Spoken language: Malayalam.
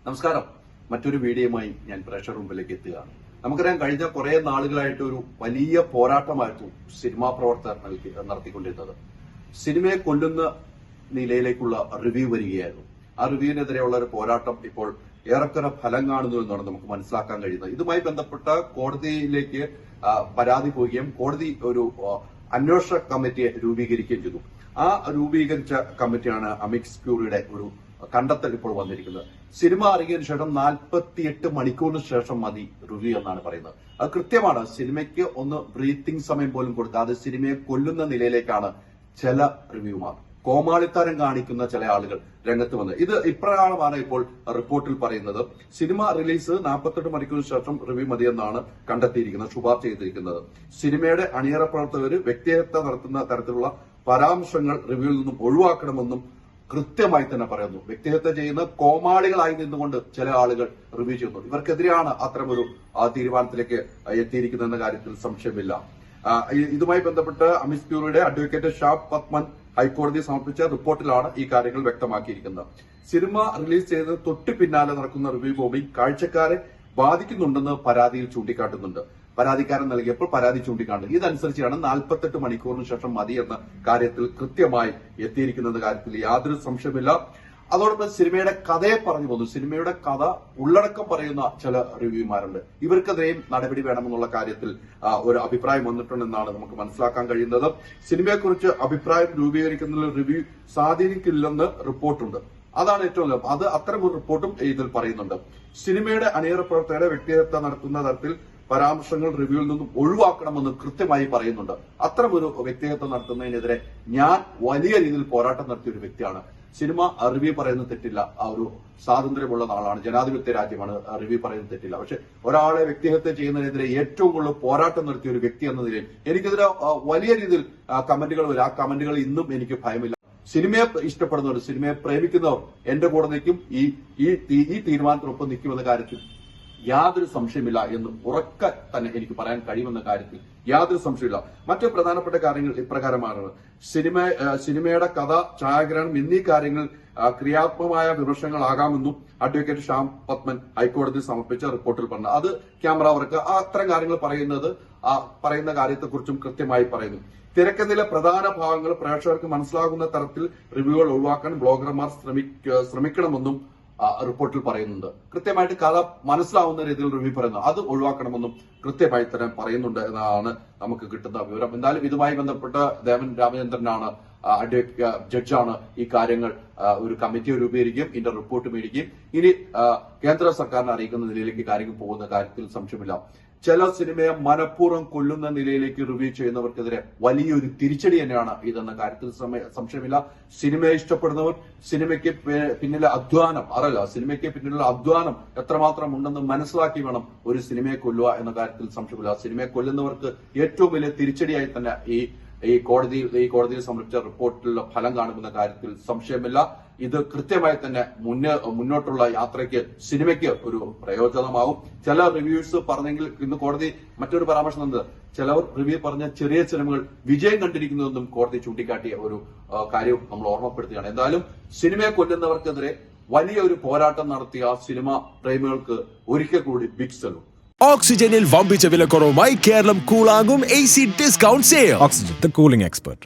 നമസ്കാരം. മറ്റൊരു വീഡിയോയുമായി ഞാൻ പ്രേക്ഷകർ മുമ്പിലേക്ക് എത്തുകയാണ്. നമുക്കറിയാം, കഴിഞ്ഞ കുറെ നാളുകളായിട്ട് ഒരു വലിയ പോരാട്ടമായിരുന്നു സിനിമാ പ്രവർത്തകർ നടത്തിക്കൊണ്ടിരുന്നത്. സിനിമയെ കൊല്ലുന്ന നിലയിലേക്കുള്ള റിവ്യൂ വരികയായിരുന്നു. ആ റിവ്യൂവിനെതിരെയുള്ള ഒരു പോരാട്ടം ഇപ്പോൾ ഏറെക്കുറെ ഫലം കാണുന്നു എന്നാണ് നമുക്ക് മനസ്സിലാക്കാൻ കഴിയുന്നത്. ഇതുമായി ബന്ധപ്പെട്ട കോടതിയിലേക്ക് പരാതി പോവുകയും കോടതി ഒരു അന്വേഷണ കമ്മിറ്റിയെ രൂപീകരിക്കുകയും ചെയ്തു. ആ രൂപീകരിച്ച കമ്മിറ്റിയാണ് അമിക്കസ് ക്യൂറിയുടെ ഒരു കണ്ടെത്തൽ ഇപ്പോൾ വന്നിരിക്കുന്നത്. സിനിമ ഇറങ്ങിയതിനു ശേഷം 48 മണിക്കൂറിന് ശേഷം മതി റിവ്യൂ എന്നാണ് പറയുന്നത്. അത് കൃത്യമാണ്. സിനിമയ്ക്ക് ഒന്ന് ബ്രീത്തിങ് സമയം പോലും കൊടുക്കാതെ സിനിമയെ കൊല്ലുന്ന നിലയിലേക്കാണ് ചില റിവ്യൂമാർ, കോമാളിത്തരം കാണിക്കുന്ന ചില ആളുകൾ രംഗത്ത് വന്നത്. ഇത് ഇപ്രകാരമാണ് ഇപ്പോൾ റിപ്പോർട്ടിൽ പറയുന്നത്. സിനിമ റിലീസ് 48 മണിക്കൂറിന് ശേഷം റിവ്യൂ മതിയെന്നാണ് കണ്ടെത്തിയിരിക്കുന്നത്, ശുപാർശ ചെയ്തിരിക്കുന്നത്. സിനിമയുടെ അണിയറ പ്രവർത്തകർ വ്യക്തിഹത്യ നടത്തുന്ന തരത്തിലുള്ള പരാമർശങ്ങൾ റിവ്യൂവിൽ നിന്നും ഒഴിവാക്കണമെന്നും കൃത്യമായി തന്നെ പറയുന്നു. വ്യക്തിഹത്യ ചെയ്യുന്ന കോമാളികളായി നിന്നുകൊണ്ട് ചില ആളുകൾ റിവ്യൂ ചെയ്യുന്നു. ഇവർക്കെതിരെയാണ് അത്തരമൊരു തീരുമാനത്തിലേക്ക് എത്തിയിരിക്കുന്നതെന്ന കാര്യത്തിൽ സംശയമില്ല. ഇതുമായി ബന്ധപ്പെട്ട് അമിക്കസ് ക്യൂറിയുടെ അഡ്വക്കേറ്റ് ഷാ പത്മൻ ഹൈക്കോടതി സമർപ്പിച്ച റിപ്പോർട്ടിലാണ് ഈ കാര്യങ്ങൾ വ്യക്തമാക്കിയിരിക്കുന്നത്. സിനിമ റിലീസ് ചെയ്ത് തൊട്ടു പിന്നാലെ നടക്കുന്ന റിവ്യൂ ബോംബിംഗ് കാഴ്ചക്കാരെ ബാധിക്കുന്നുണ്ടെന്ന് പരാതിയിൽ ചൂണ്ടിക്കാട്ടുന്നുണ്ട്. പരാതിക്കാരൻ നൽകിയപ്പോൾ പരാതി ചൂണ്ടിക്കാട്ടുന്നു. ഇതനുസരിച്ചാണ് 48 മണിക്കൂറിന് ശേഷം മതി എന്ന കാര്യത്തിൽ കൃത്യമായി എത്തിയിരിക്കുന്ന കാര്യത്തിൽ യാതൊരു സംശയമില്ല. അതോടൊപ്പം സിനിമയുടെ കഥയെ പറഞ്ഞു പോകുന്നു. സിനിമയുടെ കഥ ഉള്ളടക്കം പറയുന്ന ചില റിവ്യൂമാരുണ്ട്. ഇവർക്കെതിരെയും നടപടി വേണമെന്നുള്ള കാര്യത്തിൽ ഒരു അഭിപ്രായം വന്നിട്ടുണ്ടെന്നാണ് നമുക്ക് മനസ്സിലാക്കാൻ കഴിയുന്നത്. സിനിമയെക്കുറിച്ച് അഭിപ്രായം രൂപീകരിക്കുന്നതിൽ റിവ്യൂ സ്വാധീനിക്കില്ലെന്ന് റിപ്പോർട്ടുണ്ട്. അതാണ് ഏറ്റവും അത് അത്തരം ഒരു റിപ്പോർട്ടും ഇതിൽ പറയുന്നുണ്ട്. സിനിമയുടെ അണിയറ പ്രവർത്തകരെ വ്യക്തിഹത്യ നടത്തുന്ന തരത്തിൽ പരാമർശങ്ങൾ റിവ്യൂവിൽ നിന്നും ഒഴിവാക്കണമെന്ന് കൃത്യമായി പറയുന്നുണ്ട്. അത്തരമൊരു വ്യക്തിഹത്യ നടത്തുന്നതിനെതിരെ ഞാൻ വലിയ രീതിയിൽ പോരാട്ടം നടത്തിയ ഒരു വ്യക്തിയാണ്. സിനിമ റിവ്യൂ പറയുന്നത് തെറ്റില്ല. ആ ഒരു സ്വാതന്ത്ര്യമുള്ള നാളാണ്, ജനാധിപത്യ രാജ്യമാണ്, റിവ്യൂ പറയുന്നത് തെറ്റില്ല. പക്ഷെ ഒരാളെ വ്യക്തിഹത്യ ചെയ്യുന്നതിനെതിരെ ഏറ്റവും കൂടുതൽ പോരാട്ടം നടത്തിയ ഒരു വ്യക്തി എന്ന നിലയിൽ എനിക്കെതിരെ വലിയ രീതിയിൽ കമന്റുകൾ വരും. ആ കമന്റുകൾ ഇന്നും എനിക്ക് ഭയമില്ല. സിനിമയെ ഇഷ്ടപ്പെടുന്നവർ, സിനിമയെ പ്രേമിക്കുന്നവർ എന്റെ കൂടെ നിൽക്കും, ഈ തീരുമാനത്തിനൊപ്പം നിൽക്കുമെന്ന കാര്യത്തിൽ യാതൊരു സംശയമില്ല എന്ന് ഉറക്കെ തന്നെ എനിക്ക് പറയാൻ കഴിയുമെന്ന കാര്യത്തിൽ യാതൊരു സംശയമില്ല. മറ്റു പ്രധാനപ്പെട്ട കാര്യങ്ങൾ ഇപ്രകാരമാണ്. സിനിമയുടെ കഥ, ഛായാഗ്രഹണം എന്നീ കാര്യങ്ങൾ ക്രിയാത്മകമായ വിമർശനങ്ങളാകാമെന്നും അഡ്വക്കേറ്റ് ഷാം പത്മൻ ഹൈക്കോടതി സമർപ്പിച്ച റിപ്പോർട്ടിൽ പറഞ്ഞു. അത് ക്യാമറ വർക്ക് അത്തരം കാര്യങ്ങൾ പറയുന്ന കാര്യത്തെക്കുറിച്ചും കൃത്യമായി പറയുന്നു. തിരക്കഥയിലെ പ്രധാന ഭാഗങ്ങൾ പ്രേക്ഷകർക്ക് മനസ്സിലാകുന്ന തരത്തിൽ റിവ്യൂകൾ ഒഴിവാക്കാൻ ബ്ലോഗർമാർ ശ്രമിക്കണമെന്നും റിപ്പോർട്ടിൽ പറയുന്നുണ്ട്. കൃത്യമായിട്ട് കഥ മനസ്സിലാവുന്ന രീതിയിൽ റിവ്യൂ പറയുന്നു, അത് ഒഴിവാക്കണമെന്നും കൃത്യമായി തന്നെ പറയുന്നുണ്ട് എന്നാണ് നമുക്ക് കിട്ടുന്ന വിവരം. എന്തായാലും ഇതുമായി ബന്ധപ്പെട്ട് ദേവൻ രാമചന്ദ്രനാണ് ജഡ്ജാണ് ഈ കാര്യങ്ങൾ ഒരു കമ്മിറ്റി രൂപീകരിക്കുകയും ഇതിന്റെ റിപ്പോർട്ട് മേടിക്കുകയും ഇനി കേന്ദ്ര സർക്കാരിനെ അറിയിക്കുന്ന നിലയിലേക്ക് കാര്യങ്ങൾ പോകുന്ന കാര്യത്തിൽ സംശയമില്ല. ചില സിനിമയെ മനഃപൂർവ്വം കൊല്ലുന്ന നിലയിലേക്ക് റിവ്യൂ ചെയ്യുന്നവർക്കെതിരെ വലിയൊരു തിരിച്ചടി തന്നെയാണ് ഇതെന്ന കാര്യത്തിൽ സംശയമില്ല. സിനിമയെ ഇഷ്ടപ്പെടുന്നവർ, സിനിമയ്ക്ക് പിന്നിലെ അധ്വാനം സിനിമയ്ക്ക് പിന്നിലുള്ള അധ്വാനം എത്രമാത്രം ഉണ്ടെന്ന് മനസ്സിലാക്കി വേണം ഒരു സിനിമയെ കൊല്ലുക എന്ന കാര്യത്തിൽ സംശയമില്ല. സിനിമയെ കൊല്ലുന്നവർക്ക് ഏറ്റവും വലിയ തിരിച്ചടിയായി തന്നെ ഈ കോടതിയിൽ സമർപ്പിച്ച റിപ്പോർട്ടിലുള്ള ഫലം കാണുമെന്ന കാര്യത്തിൽ സംശയമില്ല. ഇത് കൃത്യമായി തന്നെ മുന്നോട്ടുള്ള യാത്രയ്ക്ക് സിനിമയ്ക്ക് ഒരു പ്രയോജനമാവും. ചില റിവ്യൂസ് പറഞ്ഞെങ്കിൽ ഇന്ന് കോടതി മറ്റൊരു പരാമർശം തന്നത്, ചിലവർ റിവ്യൂ പറഞ്ഞ ചെറിയ സിനിമകൾ വിജയം കണ്ടിരിക്കുന്നതെന്നും കോടതി ചൂണ്ടിക്കാട്ടിയ ഒരു കാര്യവും നമ്മൾ ഓർമ്മപ്പെടുത്തുകയാണ്. എന്തായാലും സിനിമയെ കൊല്ലുന്നവർക്കെതിരെ വലിയൊരു പോരാട്ടം നടത്തിയ സിനിമ പ്രേമികൾക്ക് ഒരിക്കൽ കൂടി ബിഗ് സല്യൂട്ട്. ഓക്സിജനിൽ വമ്പിച്ച വിലക്കുറവുമായി കേരളം കൂളാകും AC discount sale. Oxygen, the cooling expert.